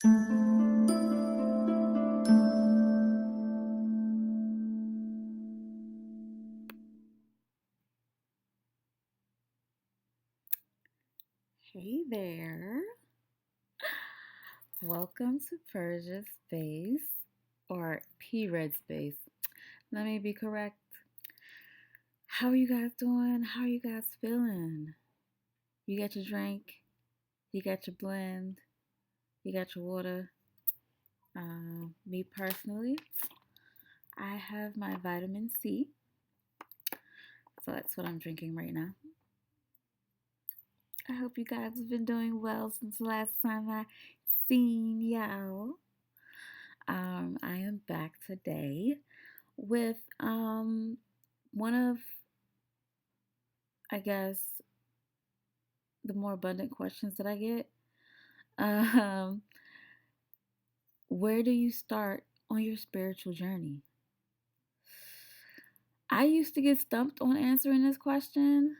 Hey there. Welcome to Persia Space or PRED Space. Let me be correct. How are you guys doing? How are you guys feeling? You got your drink, you got your blend, you got your water. Me personally, I have my vitamin C. So that's what I'm drinking right now. I hope you guys have been doing well since the last time I seen y'all. I am back today with one of, I guess, the more abundant questions that I get. Um, where do you start on your spiritual journey? I used to get stumped on answering this question,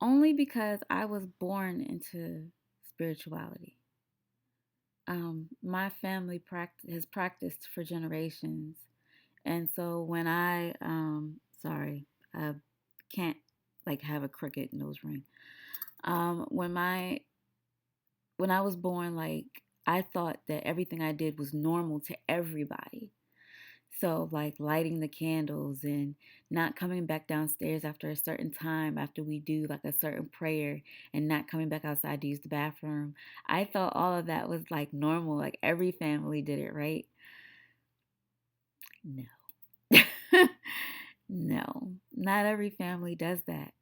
only because I was born into spirituality. My family has practiced for generations, and so when sorry, I can't like have a crooked nose ring. Um, when my when I was born, like I thought that everything I did was normal to everybody. So like lighting the candles and not coming back downstairs after a certain time after we do like a certain prayer and not coming back outside to use the bathroom. I thought all of that was like normal, like every family did it, right? No. No. Not every family does that.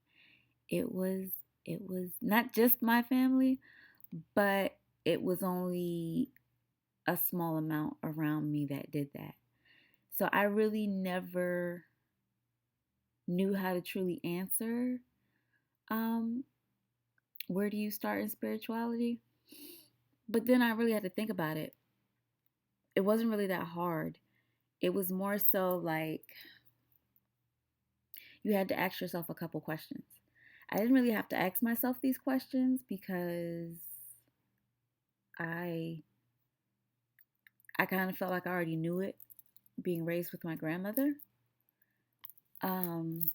It was it was not just my family, but it was only a small amount around me that did that. So I really never knew how to truly answer um, where do you start in spirituality? But then I really had to think about it. It wasn't really that hard. It was more so like you had to ask yourself a couple questions. I didn't really have to ask myself these questions because I I kind of felt like I already knew it being raised with my grandmother. Um,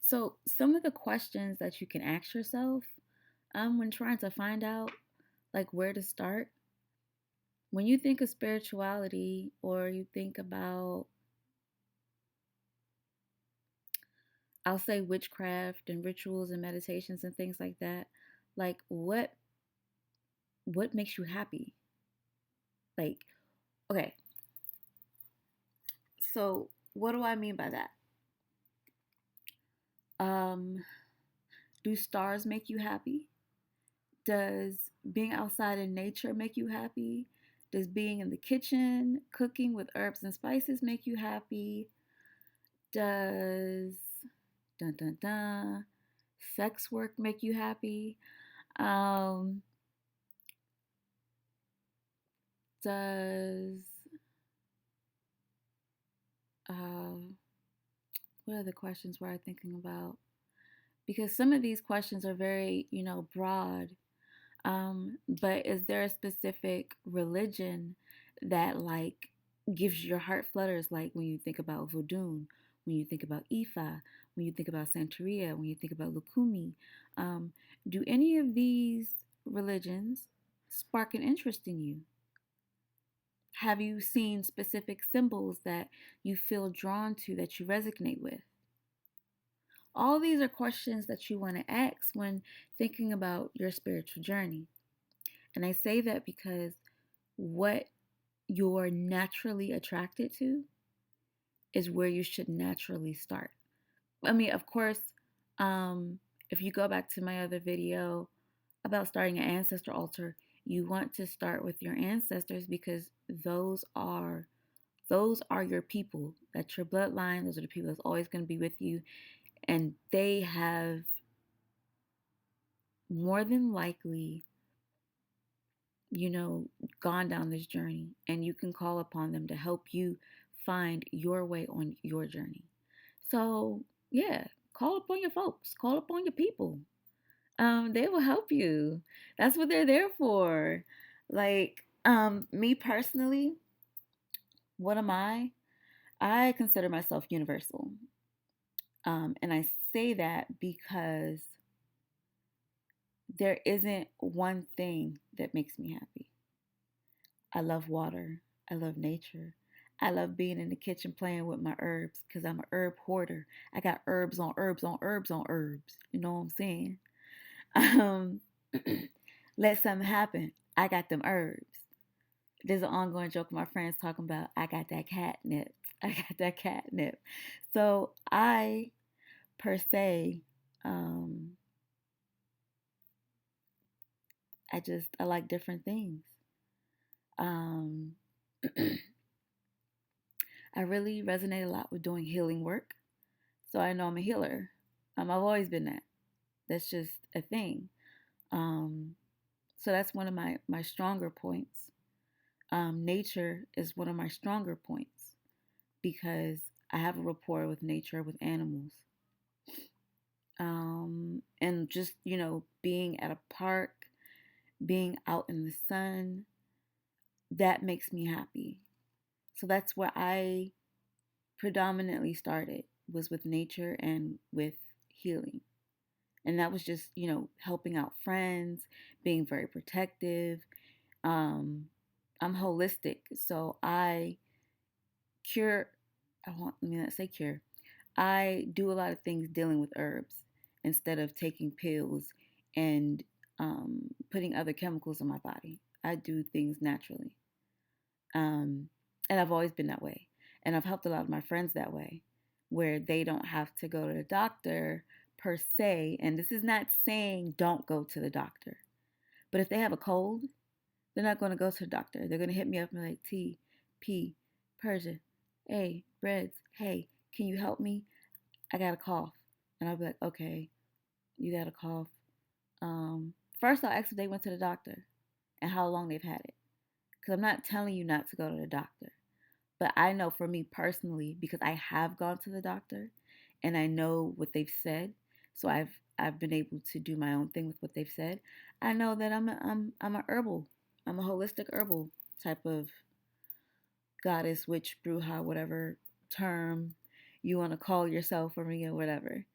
so some of the questions that you can ask yourself when trying to find out like where to start. When you think of spirituality or you think about, I'll say witchcraft and rituals and meditations and things like that, like what makes you happy? Like, okay, so what do I mean by that? Um, do stars make you happy? Does being outside in nature make you happy? Does being in the kitchen cooking with herbs and spices make you happy? Does dun dun dun sex work make you happy? Um, does um, what other questions were I thinking about? Because some of these questions are very, broad. But is there a specific religion that like gives your heart flutters? Like when you think about voodoo, when you think about Ifa, when you think about Santeria, when you think about Lukumi, um, do any of these religions spark an interest in you? Have you seen specific symbols that you feel drawn to that you resonate with? All these are questions that you want to ask when thinking about your spiritual journey. And I say that because what you're naturally attracted to is where you should naturally start. I mean, of course, um, if you go back to my other video about starting an ancestor altar, you want to start with your ancestors because those are your people. That's your bloodline. Those are the people that's always going to be with you. And they have more than likely, gone down this journey. And you can call upon them to help you find your way on your journey. So, yeah, call upon your folks, call upon your people. They will help you. That's what they're there for. Like, me personally, what am I? I consider myself universal. And I say that because there isn't one thing that makes me happy. I love water. I love nature. I love being in the kitchen playing with my herbs because I'm an herb hoarder. I got herbs on herbs on herbs on herbs. You know what I'm saying? Um, let something happen. I got them herbs. There's an ongoing joke my friends talking about. I got that catnip. I got that catnip. So I, per se, um, I like different things. Um, I really resonate a lot with doing healing work. So I know I'm a healer. I've always been that. That's just a thing. Um, so that's one of my stronger points. Nature is one of my stronger points because I have a rapport with nature, with animals. And just, being at a park, being out in the sun, that makes me happy. So that's where I predominantly started, was with nature and with healing. And that was just, helping out friends, being very protective. Um, I'm holistic, so I cure. Let me not say cure. I do a lot of things dealing with herbs instead of taking pills and putting other chemicals in my body. I do things naturally. Um, and I've always been that way. And I've helped a lot of my friends that way, where they don't have to go to the doctor per se. And this is not saying don't go to the doctor. But if they have a cold, they're not going to go to the doctor. They're going to hit me up and be like, T, P, Persia, A, Reds, hey, can you help me? I got a cough. And I'll be like, okay, you got a cough. First, I'll ask if they went to the doctor and how long they've had it. Because I'm not telling you not to go to the doctor. But I know for me personally, because I have gone to the doctor and I know what they've said, so I've been able to do my own thing with what they've said. I know that I'm a herbal, I'm a holistic herbal type of goddess, witch, bruja, whatever term you want to call yourself or me or whatever.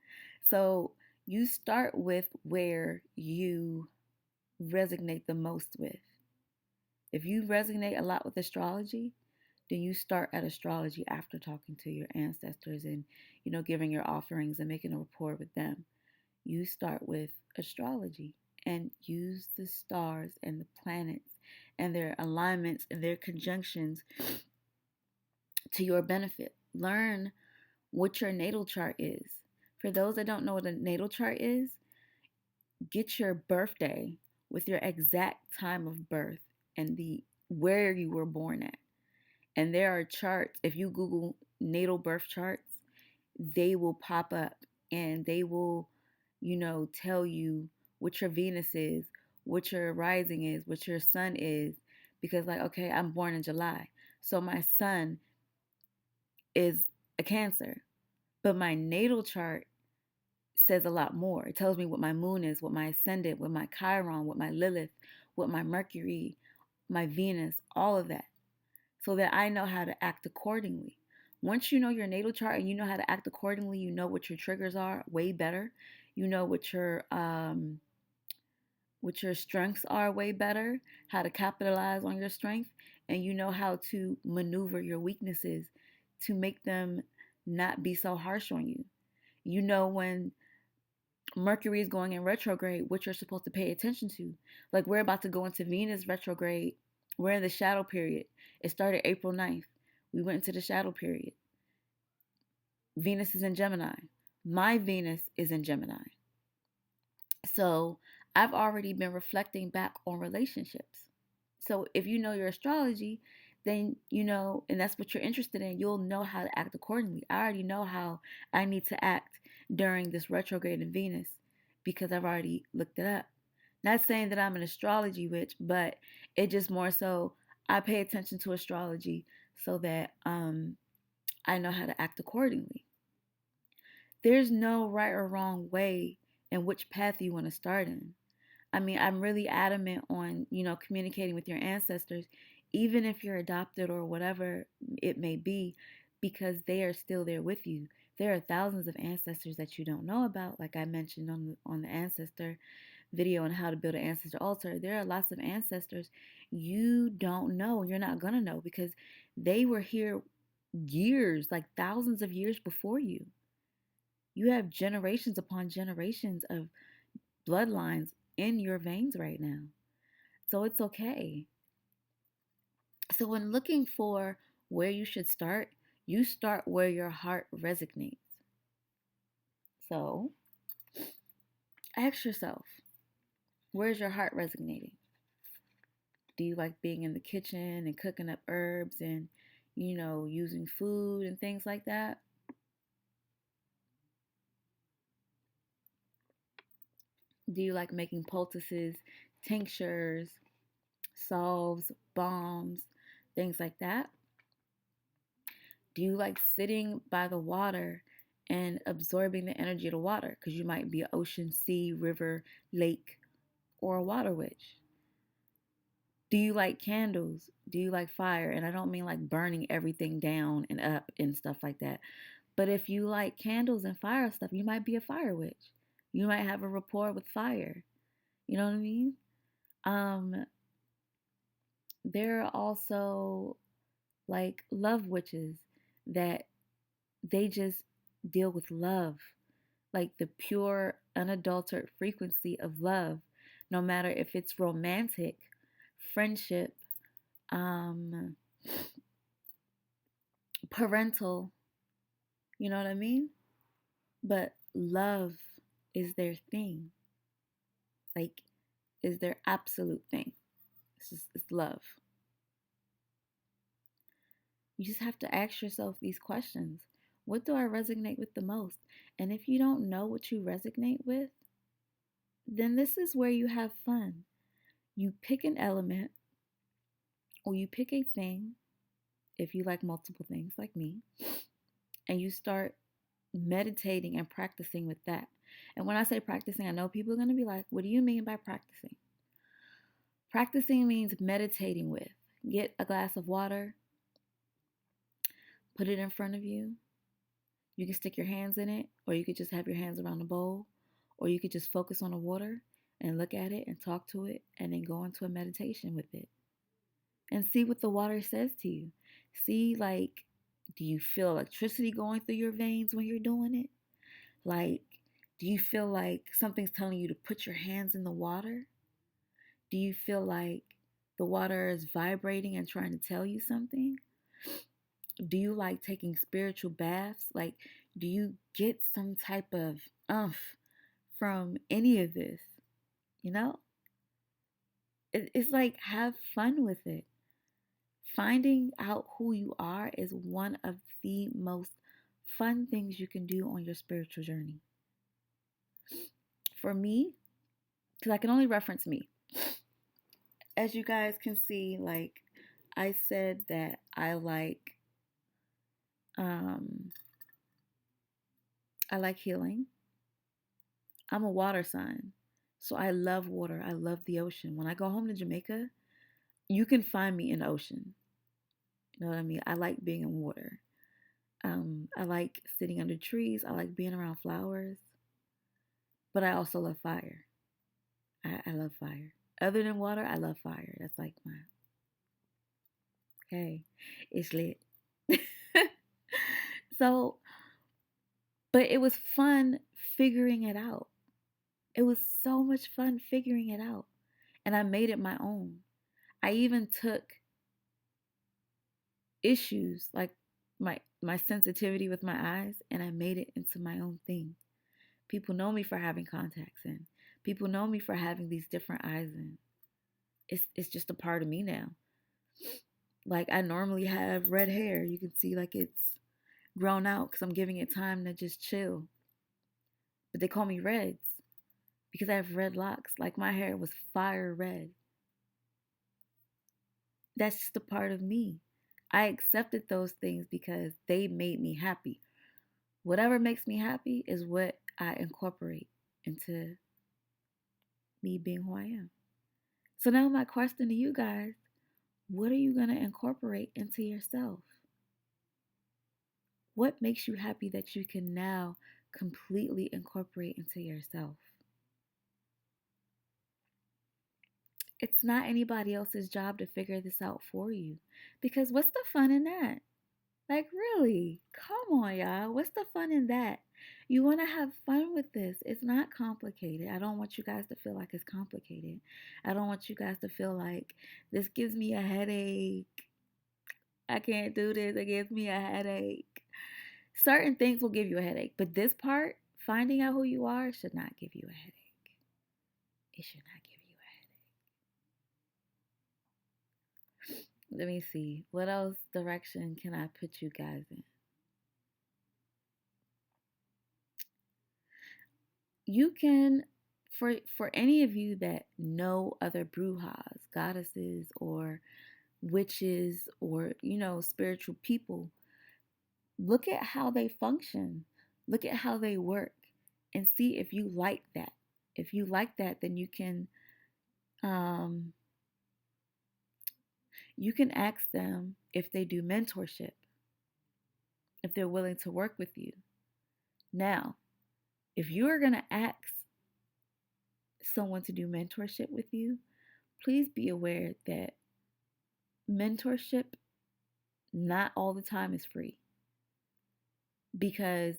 So you start with where you resonate the most with. If you resonate a lot with astrology, then you start at astrology after talking to your ancestors and giving your offerings and making a rapport with them. You start with astrology and use the stars and the planets and their alignments and their conjunctions to your benefit. Learn what your natal chart is. For those that don't know what a natal chart is, get your birthday with your exact time of birth and the where you were born at. And there are charts. If you Google natal birth charts, they will pop up and they will, tell you what your Venus is, what your rising is, what your sun is. Because, like, okay, I'm born in July. So my sun is a Cancer. But my natal chart says a lot more. It tells me what my moon is, what my ascendant, what my Chiron, what my Lilith, what my Mercury, my Venus, all of that, so that I know how to act accordingly. Once you know your natal chart and you know how to act accordingly, you know what your triggers are way better. You know what your strengths are way better, how to capitalize on your strength, and you know how to maneuver your weaknesses to make them not be so harsh on you. You know when Mercury is going in retrograde, what you're supposed to pay attention to. Like, we're about to go into Venus retrograde. We're in the shadow period. It started April 9th. We went into the shadow period. Venus is in Gemini. My Venus is in Gemini. So I've already been reflecting back on relationships. So if you know your astrology, then and that's what you're interested in, you'll know how to act accordingly. I already know how I need to act during this retrograde in Venus because I've already looked it up. Not saying that I'm an astrology witch, but it just more so I pay attention to astrology so that I know how to act accordingly. There's no right or wrong way and which path you want to start in. I mean, I'm really adamant on, communicating with your ancestors, even if you're adopted or whatever it may be, because they are still there with you. There are thousands of ancestors that you don't know about, like I mentioned on the ancestor video on how to build an ancestor altar. There are lots of ancestors you don't know. You're not gonna know because they were here years, like thousands of years before you. You have generations upon generations of bloodlines in your veins right now. So it's okay. So when looking for where you should start, you start where your heart resonates. So ask yourself, where's your heart resonating? Do you like being in the kitchen and cooking up herbs and, using food and things like that? Do you like making poultices, tinctures, salves, balms, things like that? Do you like sitting by the water and absorbing the energy of the water? Because you might be an ocean, sea, river, lake, or a water witch. Do you like candles? Do you like fire? And I don't mean like burning everything down and up and stuff like that. But if you like candles and fire stuff, you might be a fire witch. You might have a rapport with fire. You know what I mean? Um, there are also like love witches that they just deal with love, like the pure, unadulterated frequency of love, no matter if it's romantic, friendship, um, parental, you know what I mean? But love is their thing, like, is their absolute thing. It's love. You just have to ask yourself these questions. What do I resonate with the most? And if you don't know what you resonate with, then this is where you have fun. You pick an element or you pick a thing, if you like multiple things like me, and you start meditating and practicing with that. And when I say practicing, I know people are going to be like, what do you mean by practicing? Practicing means meditating with. Get a glass of water, put it in front of you. You can stick your hands in it, or you could just have your hands around the bowl, or you could just focus on the water and look at it and talk to it and then go into a meditation with it. And see what the water says to you. See, like, do you feel electricity going through your veins when you're doing it? Like, do you feel like something's telling you to put your hands in the water? Do you feel like the water is vibrating and trying to tell you something? Do you like taking spiritual baths? Like, do you get some type of from any of this? You know? It's like, have fun with it. Finding out who you are is one of the most fun things you can do on your spiritual journey. For me, because I can only reference me. As you guys can see, like I said that um I like healing. I'm a water sign. So I love water. I love the ocean. When I go home to Jamaica, you can find me in the ocean. You know what I mean? I like being in water. I like sitting under trees. I like being around flowers. But I also love fire. I love fire. Other than water, I love fire. That's like my, hey, it's lit. So, but it was fun figuring it out. It was so much fun figuring it out. And I made it my own. I even took issues like my sensitivity with my eyes and I made it into my own thing. People know me for having contacts in. People know me for having these different eyes in. It's just a part of me now. Like I normally have red hair. You can see like it's grown out because I'm giving it time to just chill. But they call me Reds because I have red locks. Like my hair was fire red. That's just a part of me. I accepted those things because they made me happy. Whatever makes me happy is what I incorporate. into me being who I am. So now my question to you guys, what are you going to incorporate into yourself? What makes you happy that you can now completely incorporate into yourself? It's not anybody else's job to figure this out for you. Because what's the fun in that? Like, really? Come on, y'all. What's the fun in that? You want to have fun with this. It's not complicated. I don't want you guys to feel like it's complicated. I don't want you guys to feel like this gives me a headache. I can't do this. It gives me a headache. Certain things will give you a headache, but this part, finding out who you are, should not give you a headache. It should not give you a headache. Let me see. What else direction can I put you guys in? You can, for any of you that know other brujas, goddesses, or witches, or spiritual people, look at how they function, look at how they work, and see if you like that. If you like that, then um, you can ask them if they do mentorship, if they're willing to work with you. Now, if you are going to ask someone to do mentorship with you, please be aware that mentorship not all the time is free. Because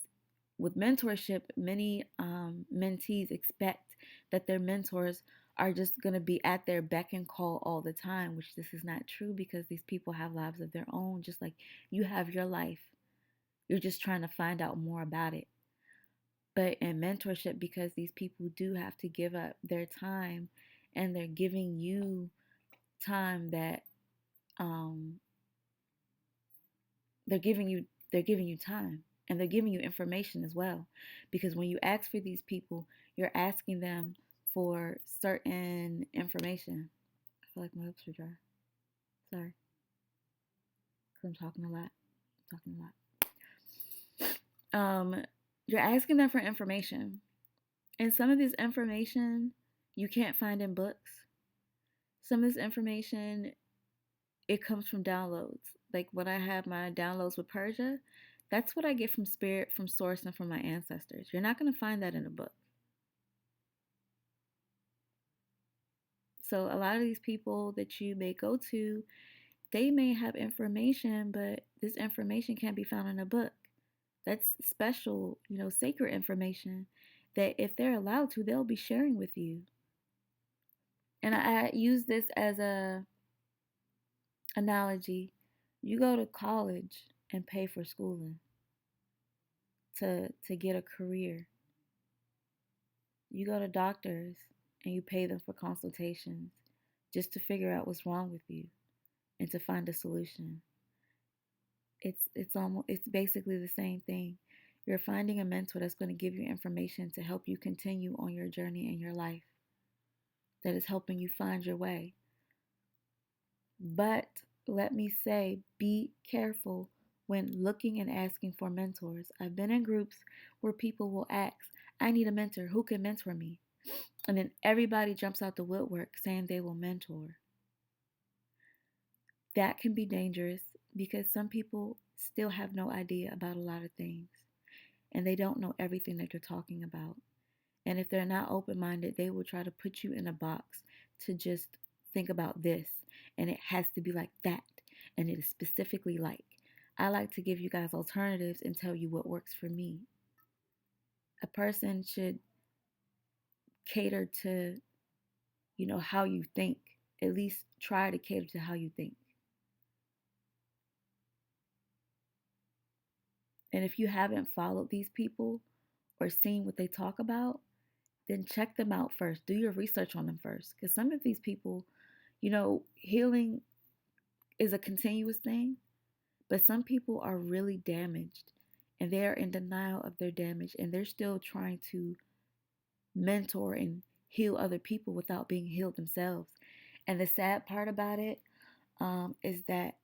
with mentorship, many mentees expect that their mentors are just going to be at their beck and call all the time, which this is not true, because these people have lives of their own, just like you have your life. You're just trying to find out more about it. But in mentorship, because these people do have to give up their time, and they're giving you time that they're giving you time, and they're giving you information as well. Because when you ask for these people, you're asking them for certain information. I feel like my lips are dry. Sorry. Because I'm talking a lot. You're asking them for information. And some of this information you can't find in books. Some of this information, it comes from downloads. Like when I have my downloads with Persia, that's what I get from spirit, from source, and from my ancestors. You're not going to find that in a book. So a lot of these people that you may go to, they may have information, but this information can't be found in a book. That's special, sacred information that if they're allowed to, they'll be sharing with you. And I use this as a analogy. You go to college and pay for schooling to get a career. You go to doctors and you pay them for consultations just to figure out what's wrong with you and to find a solution. It's basically the same thing. You're finding a mentor that's going to give you information to help you continue on your journey in your life, that is helping you find your way. But let me say, be careful when looking and asking for mentors. I've been in groups where people will ask, I need a mentor. Who can mentor me? And then everybody jumps out the woodwork saying they will mentor. That can be dangerous because some people still have no idea about a lot of things, and they don't know everything that they're talking about. And if they're not open-minded, they will try to put you in a box to just think about this, and it has to be like that, and it is specifically like. I like to give you guys alternatives and tell you what works for me. A person should cater to, how you think. At least try to cater to how you think. And if you haven't followed these people or seen what they talk about, then check them out first. Do your research on them first. Because some of these people, healing is a continuous thing, but some people are really damaged and they're in denial of their damage, and they're still trying to mentor and heal other people without being healed themselves. And the sad part about it is that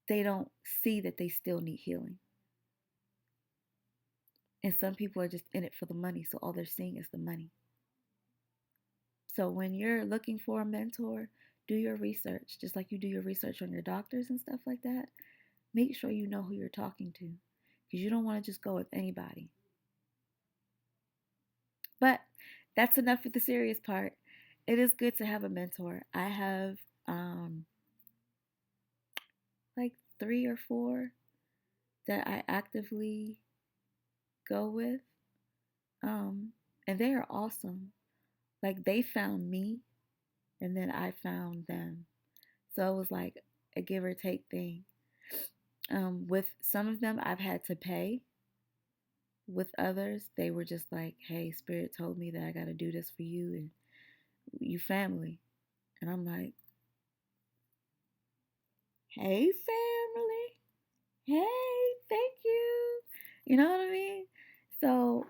they don't see that they still need healing. And some people are just in it for the money, so all they're seeing is the money. So when you're looking for a mentor, do your research, just like you do your research on your doctors and stuff like that. Make sure you know who you're talking to, because you don't want to just go with anybody. But that's enough with the serious part. It is good to have a mentor. I have like 3 or 4 that I actively go with. And they are awesome. Like they found me and then I found them. So it was like a give or take thing. With some of them, I've had to pay. With others, they were just like, hey, Spirit told me that I got to do this for you and you family. And I'm like, hey, family. Hey, thank you. You know what I mean? So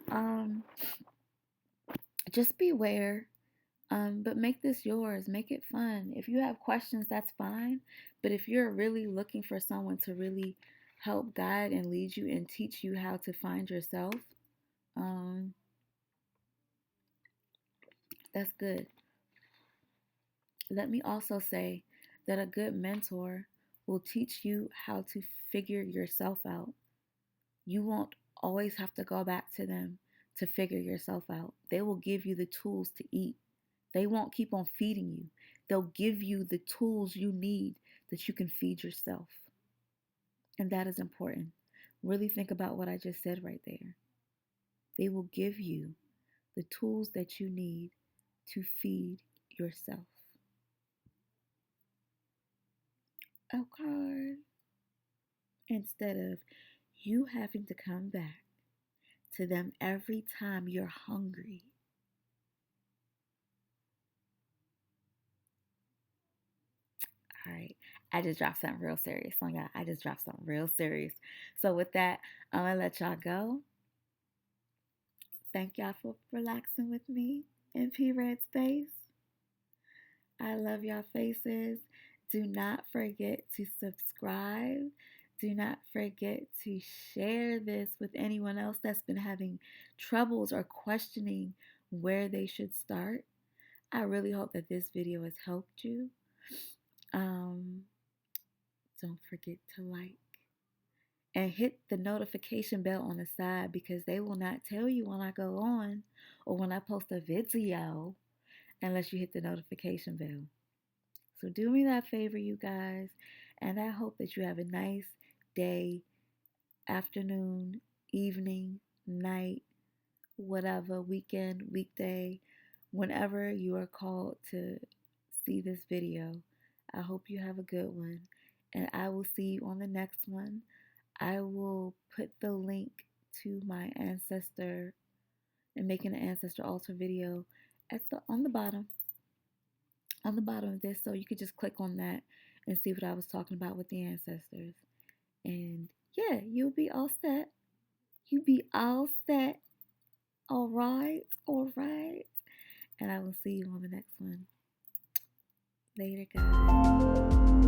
just beware. But make this yours. Make it fun. If you have questions, that's fine. But if you're really looking for someone to really help guide and lead you and teach you how to find yourself, um, that's good. Let me also say that a good mentor will teach you how to figure yourself out. You won't always have to go back to them to figure yourself out. They will give you the tools to eat. They won't keep on feeding you. They'll give you the tools you need that you can feed yourself. And that is important. Really think about what I just said right there. They will give you the tools that you need to feed yourself. Okay. Instead of you having to come back to them every time you're hungry. All right. I just dropped something real serious on y'all. I just dropped something real serious. So with that, I'm going to let y'all go. Thank y'all for relaxing with me in PersiaRedz space. I love y'all faces. Do not forget to subscribe. Do not forget to share this with anyone else that's been having troubles or questioning where they should start. I really hope that this video has helped you. Don't forget to like and hit the notification bell on the side, because they will not tell you when I go on or when I post a video unless you hit the notification bell. So do me that favor, you guys, and I hope that you have a nice day, afternoon, evening, night, whatever, weekend, weekday, whenever you are called to see this video. I hope you have a good one, and I will see you on the next one. I will put the link to my ancestor and making an ancestor altar video on the bottom of this, so you could just click on that and see what I was talking about with the ancestors. And yeah, you'll be all set. You be all set. All right. And I will see you on the next one. Later, guys.